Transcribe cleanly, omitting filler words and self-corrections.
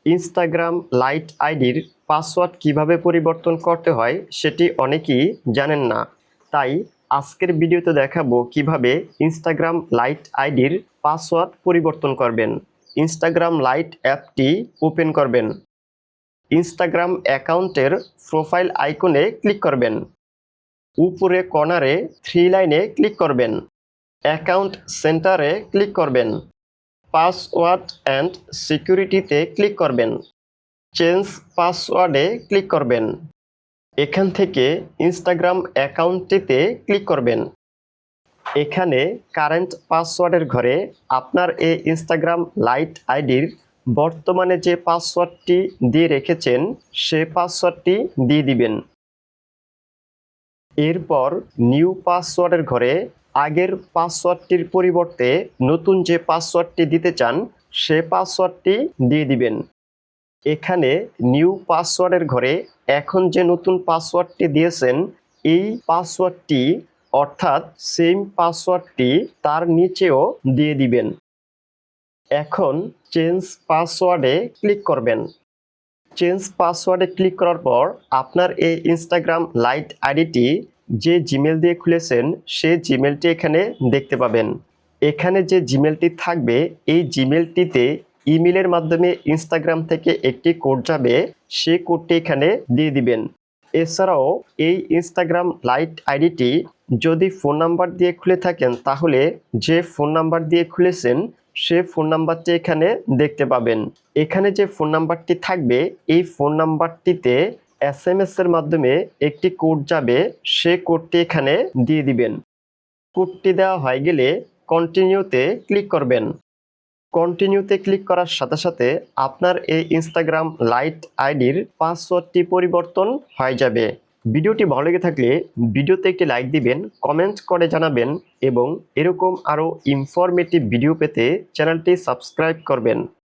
Instagram light আইডির password কিভাবে পরিবর্তন করতে হয় সেটি অনেকেই জানেন না। তাই আজকের ভিডিওতে দেখাবো কিভাবে ইনস্টাগ্রাম লাইট আইডির পাসওয়ার্ড পরিবর্তন করবেন। ইনস্টাগ্রাম লাইট অ্যাপটি ওপেন করবেন। ইনস্টাগ্রাম অ্যাকাউন্টের প্রোফাইল আইকনে ক্লিক করবেন। উপরে কর্নারে 3 লাইনে ক্লিক করবেন। অ্যাকাউন্ট সেন্টারে ক্লিক করবেন। পাসওয়ার্ড অ্যান্ড সিকিউরিটিতে ক্লিক করবেন। চেঞ্জ পাসওয়ার্ডে ক্লিক করবেন। এখান থেকে ইনস্টাগ্রাম অ্যাকাউন্টটিতে ক্লিক করবেন। এখানে কারেন্ট পাসওয়ার্ডের ঘরে আপনার এই ইনস্টাগ্রাম লাইট আইডির বর্তমানে যে পাসওয়ার্ডটি দিয়ে রেখেছেন সে পাসওয়ার্ডটি দিয়ে দিবেন। এরপর নিউ পাসওয়ার্ডের ঘরে আগের পাসওয়ার্ডটির পরিবর্তে নতুন যে পাসওয়ার্ডটি দিতে চান সে পাসওয়ার্ডটি দিয়ে দিবেন। এখানে নিউ পাসওয়ার্ডের ঘরে এখন যে নতুন পাসওয়ার্ডটি দিয়েছেন এই পাসওয়ার্ডটি অর্থাৎ সেম পাসওয়ার্ডটি তার নিচেও দিয়ে দিবেন। এখন চেঞ্জ পাসওয়ার্ডে ক্লিক করবেন। চেঞ্জ পাসওয়ার্ডে ক্লিক করার পর আপনার এই ইনস্টাগ্রাম লাইট আইডিটি যে জিমেল দিয়ে খুলেছেন সে জিমেলটি এখানে দেখতে পাবেন। এখানে যে জিমেলটি থাকবে এই জিমেলটিতে ইমেলের মাধ্যমে ইনস্টাগ্রাম থেকে একটি কোড যাবে, সে কোডটি এখানে দিয়ে দিবেন। এছাড়াও এই ইনস্টাগ্রাম লাইট আইডিটি যদি ফোন নাম্বার দিয়ে খুলে থাকেন তাহলে যে ফোন নাম্বার দিয়ে খুলেছেন সে ফোন নাম্বারটি এখানে দেখতে পাবেন। এখানে যে ফোন নাম্বারটি থাকবে এই ফোন নাম্বারটিতে SMS এর মাধ্যমে একটি কোড যাবে, সে কোডটি এখানে দিয়ে দিবেন। কোডটি দেওয়া হয়ে গেলে কন্টিনিউতে ক্লিক করবেন। কন্টিনিউতে ক্লিক করার সাথে সাথে আপনার এই ইনস্টাগ্রাম লাইট আইডির পাসওয়ার্ডটি পরিবর্তন হয়ে যাবে। ভিডিওটি ভালো লেগে থাকলে ভিডিওতে একটি লাইক দিবেন, কমেন্ট করে জানাবেন এবং এরকম আরও ইনফরমেটিভ ভিডিও পেতে চ্যানেলটি সাবস্ক্রাইব করবেন।